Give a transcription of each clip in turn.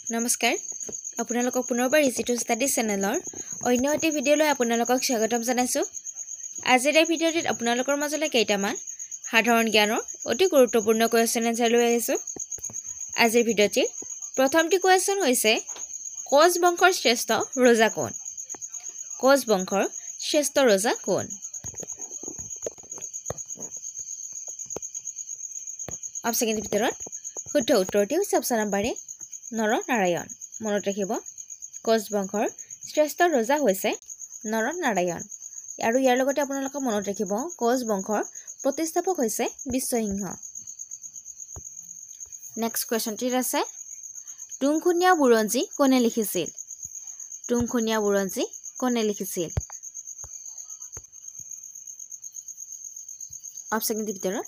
নমস্কাৰ আপোনালোকক পুনৰবাৰ ইজি টু ষ্টাডি চেনেলৰ অন্য এটি ভিডিঅ'লৈ আপোনালোকক স্বাগতম জনাইছোঁ। আজিৰ এই ভিডিঅ'টিত আপোনালোকৰ মাজলৈ কেইটামান সাধাৰণ জ্ঞানৰ অতি গুৰুত্বপূৰ্ণ কুৱেশ্যন এনচাৰ লৈ আহিছোঁ। আজিৰ ভিডিঅ'টিৰ প্ৰথমটি কুৱেশ্যন হৈছে কোচ বংশৰ শ্ৰেষ্ঠ ৰজা কোন? কোচ বংশৰ শ্ৰেষ্ঠ ৰজা কোন? অপশ্যনৰ ভিতৰত শুদ্ধ উত্তৰটি হৈছে অপশ্যন নম্বৰ এ নৰনাৰায়ণ। মনত ৰাখিব, কোচ বংশৰ শ্ৰেষ্ঠ ৰজা হৈছে নৰনাৰায়ণ। আৰু ইয়াৰ লগতে আপোনালোকে মনত ৰাখিব কোচ বংশৰ প্ৰতিষ্ঠাপক হৈছে বিশ্বসিংহ। নেক্সট কুৱেশ্যনটিত আছে টুংখুনীয়া বুৰঞ্জী কোনে লিখিছিল? টুংখুনীয়া বুৰঞ্জী কোনে লিখিছিল? অপশ্যনৰ ভিতৰত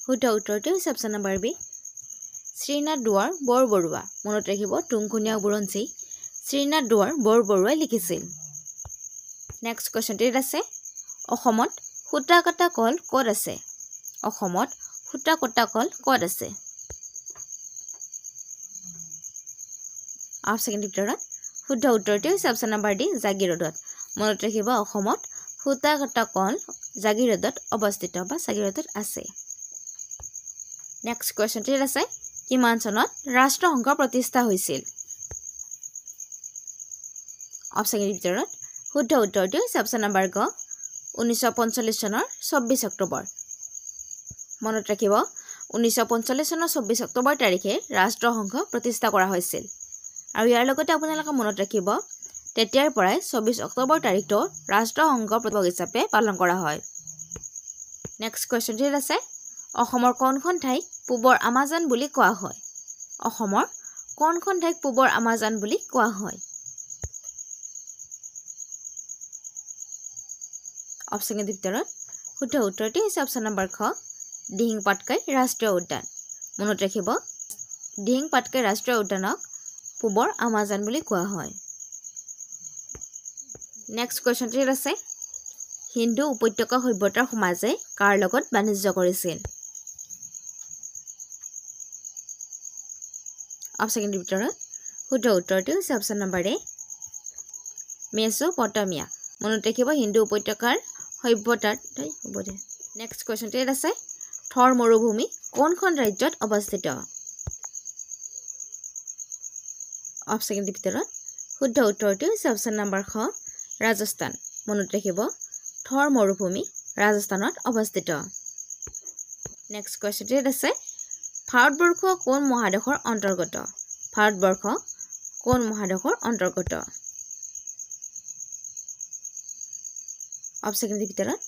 শুদ্ধ উত্তৰটি হৈছে অপশ্যন নম্বৰ বি শ্ৰীনাথ দুৱাৰ বৰবৰুৱা। মনত ৰাখিব টুংখুনীয়া বুৰঞ্জী শ্ৰীনাথ দুৱাৰ বৰবৰুৱাই লিখিছিল। নেক্সট কুৱেশ্যনটিত আছে অসমত সূতা কটা কল ক'ত আছে? অসমত সূতা কটা কল ক'ত আছে? অপশ্যনৰ ভিতৰত শুদ্ধ উত্তৰটি হৈছে অপশ্যন নম্বৰ ডি জাগিৰোডত। মনত ৰাখিব অসমত সূতা কটা কল জাগিৰোডত অৱস্থিত বা জাগিৰোডত আছে। নেক্সট কুৱেশ্যনটিত আছে কিমান চনত ৰাষ্ট্ৰসংঘ প্ৰতিষ্ঠা হৈছিল? অপশ্যনৰ ভিতৰত শুদ্ধ উত্তৰটি হৈছে অপশ্যন নম্বৰ গ 1945 চনৰ 24 অক্টোবৰ। মনত ৰাখিব 1945 চনৰ 24 অক্টোবৰ তাৰিখে ৰাষ্ট্ৰসংঘ প্ৰতিষ্ঠা কৰা হৈছিল। আৰু ইয়াৰ লগতে আপোনালোকে মনত ৰাখিব তেতিয়াৰ পৰাই 24 অক্টোবৰ তাৰিখটো ৰাষ্ট্ৰসংঘ প্ৰতিষ্ঠা হিচাপে পালন কৰা হয়। নেক্সট কুৱেশ্যনটিত আছে অসমৰ কোনখন ঠাইক পূবৰ আমাজন বুলি কোৱা হয়? অসমৰ কোনখন ঠাইক পূবৰ আমাজন বুলি কোৱা হয়? অপশ্যনৰ ভিতৰত শুদ্ধ উত্তৰটি হৈছে অপশ্যন নম্বৰ খ দিহিং পাটকাই ৰাষ্ট্ৰীয় উদ্যান। মনত ৰাখিব দিহিং পাটকাই ৰাষ্ট্ৰীয় উদ্যানক পূবৰ আমাজন বুলি কোৱা হয়। নেক্সট কুৱেশ্যনটিত আছে হিন্দু উপত্যকা সভ্যতাৰ সমাজে কাৰ লগত বাণিজ্য কৰিছিল? অপশ্যনৰ ভিতৰত শুদ্ধ উত্তৰটি হৈছে অপশ্যন নম্বৰ এ মেচ'পটামিয়া। মনত ৰাখিব হিন্দু উপত্যকাৰ সভ্যতাৰ নেক্সট কুৱেশ্যনটিত আছে থৰ মৰুভূমি কোনখন ৰাজ্যত অৱস্থিত? অপশ্যনৰ ভিতৰত শুদ্ধ উত্তৰটি হৈছে অপশ্যন নম্বৰ খ ৰাজস্থান। মনত ৰাখিব থৰ মৰুভূমি ৰাজস্থানত অৱস্থিত। নেক্সট কুৱেশ্যনটিত আছে ভাৰতবৰ্ষ কোন মহাদেশৰ অন্তৰ্গত? ভাৰতবৰ্ষ কোন মহাদেশৰ অন্তৰ্গত? অপশ্যনৰ ভিতৰত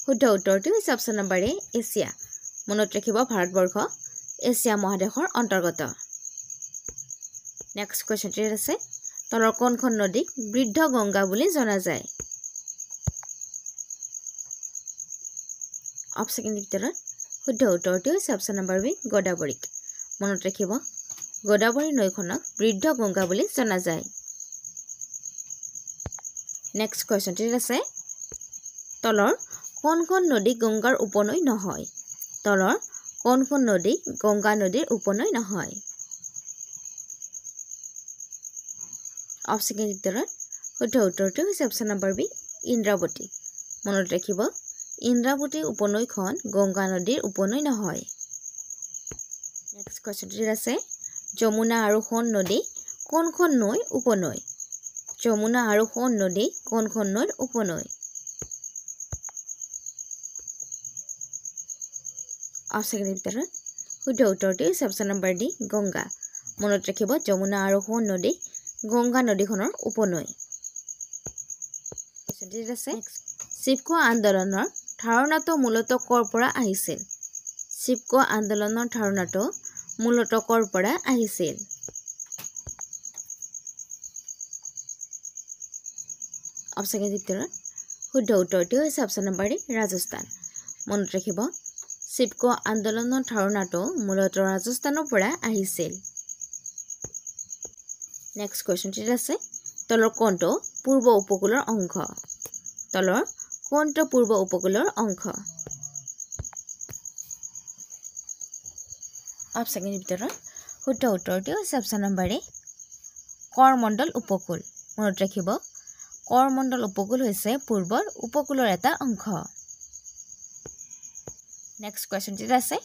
শুদ্ধ উত্তৰটি হৈছে অপশ্যন নম্বৰ এ এছিয়া। মনত ৰাখিব ভাৰতবৰ্ষ এছিয়া মহাদেশৰ অন্তৰ্গত। নেক্সট কুৱেশ্যনটিত আছে তলৰ কোনখন নদীক বৃদ্ধ গংগা বুলি জনা যায়? অপশ্যনৰ ভিতৰত শুদ্ধ উত্তৰটি হৈছে অপশ্যন নম্বৰ বি গোদাবৰীক। মনত ৰাখিব গোদাবৰী নৈখনক বৃদ্ধ গংগা বুলি জনা যায়। নেক্সট কুৱেশ্যনটিত আছে তলৰ কোনখন নদী গংগাৰ উপনৈ নহয়? তলৰ কোনখন নদী গংগা নদীৰ উপনৈ নহয়? অপশ্যনৰ ভিতৰত শুদ্ধ উত্তৰটি হৈছে অপশ্যন নম্বৰ বি ইন্দ্ৰাৱতী। মনত ৰাখিব ইন্দ্ৰাৱতী উপনৈখন গংগা নদীৰ উপনৈ নহয়। নেক্সট কুৱেশ্যনটিত আছে যমুনা আৰু সোণ নদী কোনখন নৈৰ উপনৈ? যমুনা আৰু সোণ নদী কোনখন নৈৰ উপনৈ? অপশ্যনৰ ভিতৰত শুদ্ধ উত্তৰটি হৈছে অপশ্যন নম্বৰ ডি গংগা। মনত ৰাখিব যমুনা আৰু সোণ নদী গংগা নদীখনৰ উপনৈ। আছে চিপকো আন্দোলনৰ ধাৰণাটো মূলতঃ ক'ৰ পৰা আহিছিল? চিপকো আন্দোলনৰ ধাৰণাটো মূলতঃ ক'ৰ পৰা আহিছিল? অপশ্যনৰ ভিতৰত শুদ্ধ উত্তৰটি হৈছে অপশ্যন নম্বৰ ডি ৰাজস্থান। মনত ৰাখিব চিপকো আন্দোলনৰ ধাৰণাটো মূলতঃ ৰাজস্থানৰ পৰা আহিছিল। নেক্সট কুৱেশ্যনটিত আছে তলৰ কোনটো পূৰ্ব উপকূলৰ অংশ? তলৰ কোনটো পূৰ্ব উপকূলৰ অংশ? অপশ্যনৰ ভিতৰত শুদ্ধ উত্তৰটি হৈছে অপশ্যন নম্বৰ এ কৰমণ্ডল উপকূল মনত ৰাখিব কৰমণ্ডল উপকূল হৈছে পূৰ্বৰ উপকূলৰ এটা অংশ নেক্সট কোৱেশ্চনটি আছে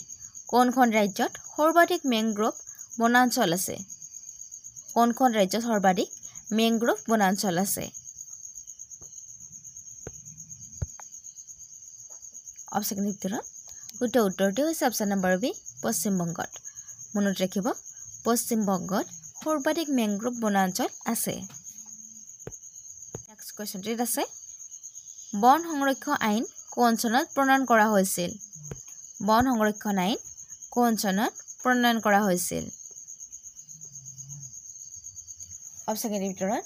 কোনখন ৰাজ্যত সৰ্বাধিক মেংগ্ৰোভ বনাঞ্চল আছে কোনখন ৰাজ্যত সৰ্বাধিক মেংগ্ৰোভ বনাঞ্চল আছে অপচন ভিতৰত শুদ্ধ উত্তৰটো হৈছে অপচন নম্বৰ বি পশ্চিম বংগত মনত ৰাখিব পশ্চিম বংগত সৰ্বাধিক মেংগ্ৰোভ বনাঞ্চল আছে নেক্সট কোৱেশ্চনটি আছে বন সংৰক্ষণ আইন কোন চনত প্ৰণয়ন কৰা হৈছিল বন সংৰক্ষণ আইন কোন চনত প্ৰণয়ন কৰা হৈছিল অপচন ভিতৰত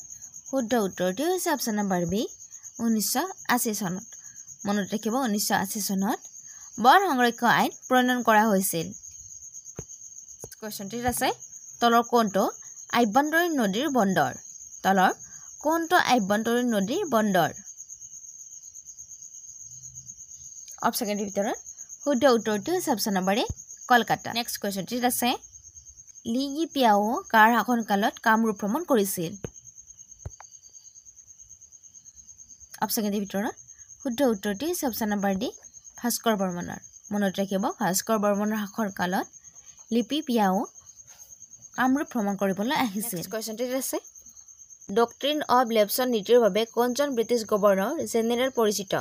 শুদ্ধ উত্তৰটো হৈছে অপচন নম্বৰ বি 1980 চনত মনত ৰাখিব 1980 চনত বন সংৰক্ষণ আইন প্ৰণয়ন কৰা হৈছিল কোৱেশ্চনটি আছে তলৰ কোনটো আভ্যন্তৰীণ নদীৰ বন্দৰ তলৰ কোনটো আভ্যন্তৰীণ নদীৰ বন্দৰ অপচন ভিতৰত শুদ্ধ উত্তৰটো হৈছে অপচন নম্বৰ এ কলকাতা নেক্সট কোৱেশ্চনটি আছে লিগি পিয়াও কাৰ শাসনকালত কামৰূপ ভ্ৰমণ কৰিছিল অপচন ভিতৰত শুদ্ধ উত্তৰটো হৈছে অপচন নম্বৰ ডি ভাস্কৰ বৰ্মনৰ মনত ৰাখিব ভাস্কৰ বৰ্মনৰ শাসনকালত লিপি পিয়াও কামৰূপ ভ্ৰমণ কৰিবলৈ আহিছিল কোৱেশ্চনটি আছে ডক্ট্ৰিন অফ লেপছন নীতিৰ বাবে কোনজন ব্ৰিটিছ গভৰ্ণৰ জেনেৰেল পৰিচিত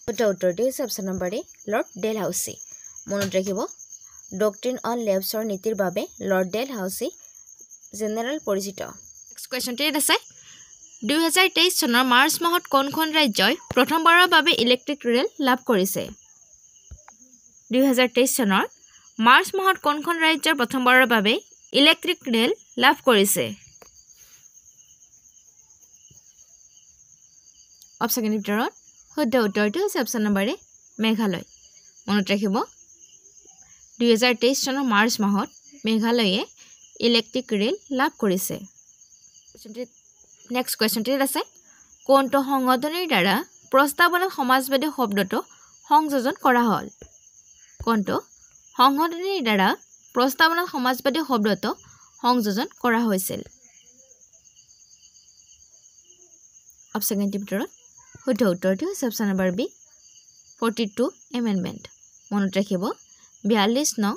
শুদ্ধ উত্তৰটো হৈছে অপচন নম্বৰ এ লৰ্ড ডেলহাউচি মনত ৰাখিব ডক্ট্ৰিন অন লেপছৰ নীতিৰ বাবে লৰ্ড ডেলহাউচি জেনেৰেল পৰিচিত নেক্সট কোৱেশ্চনটি আছে 2023 চনৰ মাৰ্চ মাহত কোনখন ৰাজ্যই প্ৰথমবাৰৰ বাবে ইলেক্ট্ৰিক ৰেল লাভ কৰিছে 2023 চনৰ মাৰ্চ মাহত কোনখন ৰাজ্যই প্ৰথমবাৰৰ বাবে ইলেক্ট্ৰিক ৰেল লাভ কৰিছে অপচন ভিতৰত শুদ্ধ উত্তৰটো হৈছে অপচন নম্বৰ এ মেঘালয় মনত ৰাখিব 2023 চনৰ মাৰ্চ মাহত মেঘালয়ে ইলেক্ট্ৰিক ৰেল লাভ কৰিছে নেক্সট কোৱেশ্চনটি আছে কোনটো সংশোধনীৰ দ্বাৰা প্ৰস্তাৱনাত সমাজবাদী শব্দটো সংযোজন কৰা হ'ল কোনটো সংশোধনীৰ দ্বাৰা প্ৰস্তাৱনাত সমাজবাদী শব্দটো সংযোজন কৰা হৈছিল অপচন ভিতৰত শুদ্ধ উত্তৰটো হৈছে অপচন নম্বৰ বি 42 এমেণ্ডমেণ্ট মনত ৰাখিব 42 নং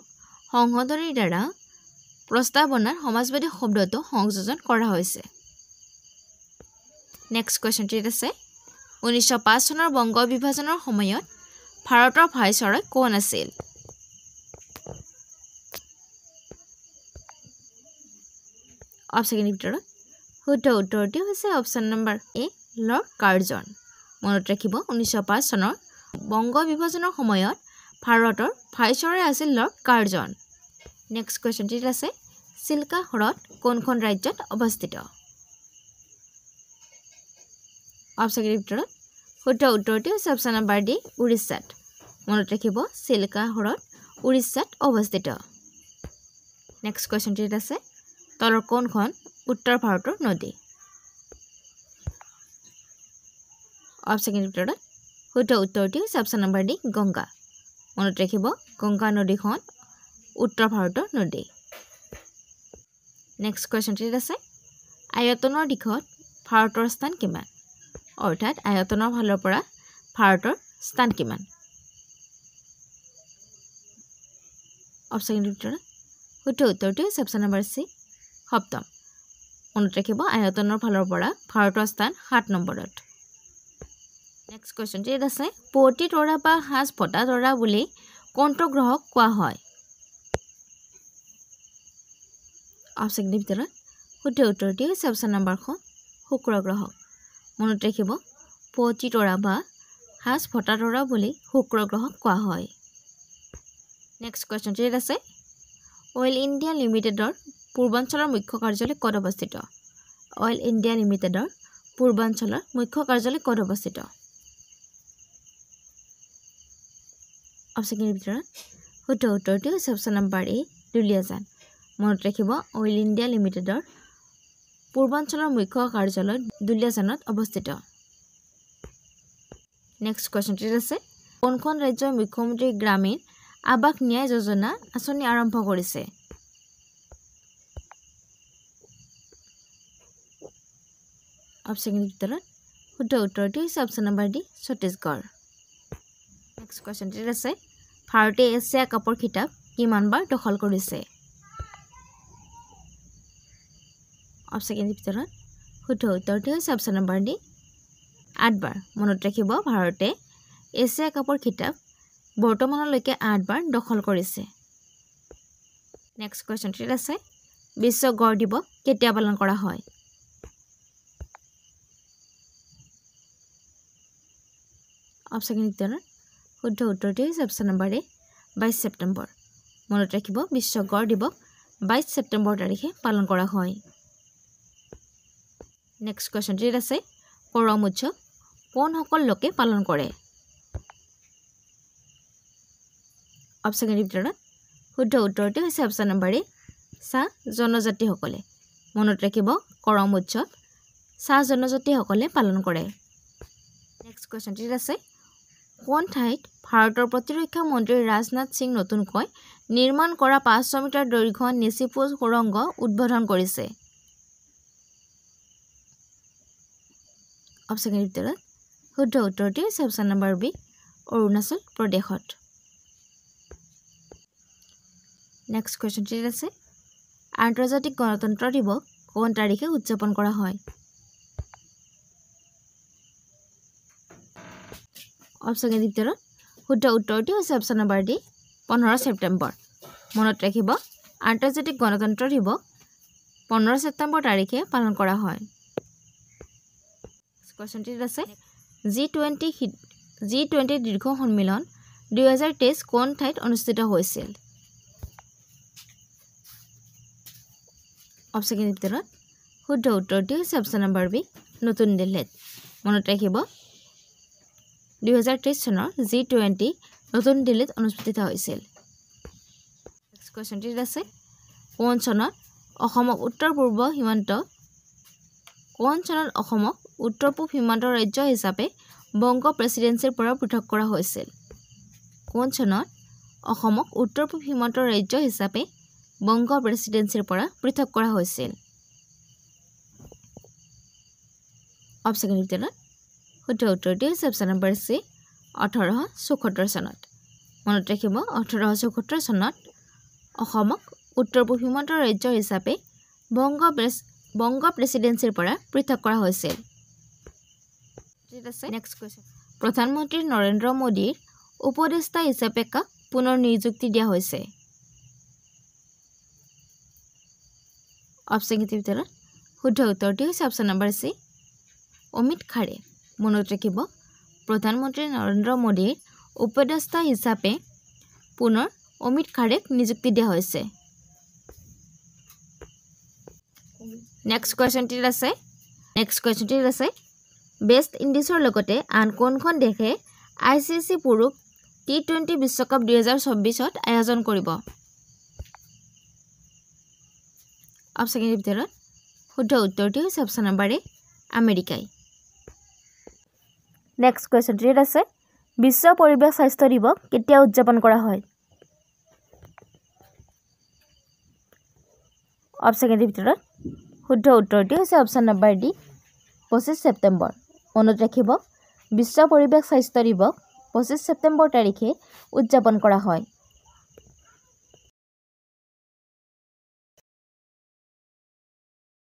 সংশোধনীৰ দ্বাৰা প্ৰস্তাৱনাত সমাজবাদী শব্দটো সংযোজন কৰা হৈছে নেক্সট কোৱেশ্চনটি আছে 1905 চনৰ বংগ বিভাজনৰ সময়ত ভাৰতৰ ভাইচৰয় কোন আছিল অপচন ভিতৰত শুদ্ধ উত্তৰটো হৈছে অপচন নম্বৰ এ লৰ্ড কাৰ্জন মনত ৰাখিব 1905 চনৰ বংগ বিভাজনৰ সময়ত ভাৰতৰ ভাইচৰয় আছিল লৰ্ড কাৰ্জন নেক্সট কোৱেশ্চনটি আছে চিল্কা হ্ৰদ কোনখন ৰাজ্যত অৱস্থিত অপচন ভিতৰত শুদ্ধ উত্তৰটো হৈছে অপচন নম্বৰ ডি উৰিষ্যাত মনত ৰাখিব চিল্কা হ্ৰদ উৰিষ্যাত অৱস্থিত নেক্সট কোৱেশ্চনটি আছে তলৰ কোনখন উত্তৰ ভাৰতৰ নদী অপচন ভিতৰত শুদ্ধ উত্তৰটো হৈছে অপচন নম্বৰ ডি গংগা মনত ৰাখিব গংগা নদীখন উত্তৰ ভাৰতৰ নদী নেক্সট কোৱেশ্চনটি আছে আয়তনৰ দিশত ভাৰতৰ স্থান কিমান অৰ্থাৎ আয়তনৰ ফালৰ পৰা ভাৰতৰ স্থান কিমান অপচন ভিতৰত শুদ্ধ উত্তৰটো হৈছে অপচন নম্বৰ চি সপ্তম মনত ৰাখিব আয়তনৰ ফালৰ পৰা ভাৰতৰ স্থান 7 নম্বৰত নেক্সট কোৱেশ্চনটি আছে পুৱতি তৰা বা হাঁচ ফটা তৰা বুলি কোনটো গ্ৰহক কোৱা হয় অপচন ভিতৰত শুদ্ধ উত্তৰটো হৈছে অপচন নম্বৰ খ শুক্ৰ গ্ৰহক মনত ৰাখিব পুৱতি তৰা বা হাঁচ ফটা তৰা বুলি শুক্ৰ গ্ৰহক কোৱা হয় নেক্সট কোৱেশ্চনটি আছে অইল ইণ্ডিয়া লিমিটেডৰ পূৰ্বাঞ্চলৰ মুখ্য কাৰ্যালয় ক'ত অৱস্থিত অইল ইণ্ডিয়া লিমিটেডৰ পূৰ্বাঞ্চলৰ মুখ্য কাৰ্যালয় ক'ত অৱস্থিত অপচন ভিতৰত শুদ্ধ উত্তৰটো হৈছে অপচন নম্বৰ এ দুলিয়াজান মনত ৰাখিব অইল ইণ্ডিয়া লিমিটেডৰ পূৰ্বাঞ্চলৰ মুখ্য কাৰ্যালয় দুলিয়াজানত অৱস্থিত নেক্সট কোৱেশ্চনটি আছে কোনখন ৰাজ্যৰ মুখ্যমন্ত্ৰী গ্ৰামীণ আৱাস ন্যায় যোজনা আঁচনি আৰম্ভ কৰিছে? অপশ্যনৰ ভিতৰত শুদ্ধ উত্তৰটো হৈছে option number D Chhattisgarh. Next কুৱেশ্যনটিত আছে ভাৰতে এছিয়া কাপৰ খিতাপ কিমানবাৰ দখল কৰিছে? অপশ্যনৰ ভিতৰত শুদ্ধ উত্তৰটো হৈছে অপশ্যন নম্বৰ ডি 8 বাৰ। মনত ৰাখিব ভাৰতে এছিয়া কাপৰ খিতাপ বৰ্তমানলৈকে 8 বাৰ দখল কৰিছে। নেক্সট কুৱেশ্যনটিত আছে বিশ্ব গড় দিৱস কেতিয়া পালন কৰা হয়? অপশ্যনৰ ভিতৰত শুদ্ধ উত্তৰটো হৈছে অপশ্যন নম্বৰ এ 22 ছেপ্টেম্বৰ। মনত ৰাখিব বিশ্ব গড় দিৱস 22 ছেপ্টেম্বৰ তাৰিখে পালন কৰা হয়। নেক্সট কুৱেশ্যনটিত আছে কৰম উৎসৱ কোনসকল লোকে পালন কৰে? অপশ্যনৰ ভিতৰত শুদ্ধ উত্তৰটো হৈছে অপশ্যন নম্বৰ এ চাহ জনজাতিসকলে। মনত ৰাখিব কৰম উৎসৱ চাহ জনজাতিসকলে পালন কৰে। নেক্সট কুৱেশ্যনটিত আছে কোন ঠাইত ভাৰতৰ প্ৰতিৰক্ষা মন্ত্ৰী ৰাজনাথ সিং নতুনকৈ নিৰ্মাণ কৰা 500 মিটাৰ দৈৰ্ঘ্য নিচিপোজ সুৰংগ উদ্বোধন কৰিছে? অপশ্যনৰ ভিতৰত শুদ্ধ উত্তৰটো হৈছে অপশ্যন নম্বৰ বি অৰুণাচল প্ৰদেশত। নেক্সট কুৱেশ্যনটিত আছে আন্তৰ্জাতিক গণতন্ত্ৰ দিৱস কোন তাৰিখে উদযাপন কৰা হয়? অপশ্যনৰ ভিতৰত শুদ্ধ উত্তৰটো হৈছে অপশ্যন নম্বৰ ডি 15 ছেপ্টেম্বৰ। মনত ৰাখিব আন্তৰ্জাতিক গণতন্ত্ৰ দিৱস 15 ছেপ্টেম্বৰ তাৰিখে পালন কৰা হয়। কুৱেশ্যনটিত আছে G20 দীৰ্ঘ সন্মিলন 2023 কোন ঠাইত অনুষ্ঠিত হৈছিল? অপশ্যনৰ ভিতৰত শুদ্ধ উত্তৰটো হৈছে অপশ্যন নম্বৰ বি নতুন দিল্লীত। মনত ৰাখিব 2023 চনৰ G20 নতুন দিল্লীত অনুষ্ঠিত হৈছিল। নেক্সট কুৱেশ্যনটিত আছে কোন চনত অসমক উত্তৰ পূব সীমান্ত ৰাজ্য হিচাপে বংগ প্ৰেচিডেন্সিৰ পৰা পৃথক কৰা হৈছিল? কোন চনত অসমক উত্তৰ পূব সীমান্ত ৰাজ্য হিচাপে বংগ প্ৰেচিডেন্সিৰ পৰা পৃথক কৰা হৈছিল? অপশ্যনৰ ভিতৰত শুদ্ধ উত্তৰটো হৈছে অপশ্যন নম্বৰ চি 1874 চনত। মনত ৰাখিব 1874 চনত অসমক উত্তৰ পূব সীমান্ত ৰাজ্য হিচাপে বংগ প্ৰেচিডেন্সিৰ পৰা পৃথক কৰা হৈছিল। নেক্সট কুৱেশ্যন প্ৰধানমন্ত্ৰী নৰেন্দ্ৰ মোদীৰ উপদেষ্টা হিচাপে কাক পুনৰ নিযুক্তি দিয়া হৈছে? অপশ্যনৰ ভিতৰত শুদ্ধ উত্তৰটো হৈছে option number C Amit Khare. মনত ৰাখিব প্ৰধানমন্ত্ৰী নৰেন্দ্ৰ মোদীৰ উপদেষ্টা হিচাপে পুনৰ অমিত খাৰেক নিযুক্তি দিয়া হৈছে। নেক্সট কুৱেশ্যনটিত আছে ৱেষ্ট ইণ্ডিজৰ লগতে আন কোনখন দেশে ICC পুৰুষ T20 বিশ্বকাপ 2024ত আয়োজন কৰিব? অপশ্যনৰ ভিতৰত শুদ্ধ উত্তৰটো হৈছে অপশ্যন নম্বৰ এ আমেৰিকাই। নেক্সট কুৱেশ্যনটিত আছে বিশ্ব পৰিৱেশ স্বাস্থ্য দিৱস কেতিয়া উদযাপন কৰা হয়? অপশ্যনৰ ভিতৰত শুদ্ধ উত্তৰটো হৈছে অপশ্যন নম্বৰ ডি 25 ছেপ্টেম্বৰ। মনত ৰাখিব বিশ্ব পৰিৱেশ স্বাস্থ্য দিৱস 25 ছেপ্টেম্বৰ তাৰিখে উদযাপন কৰা হয়।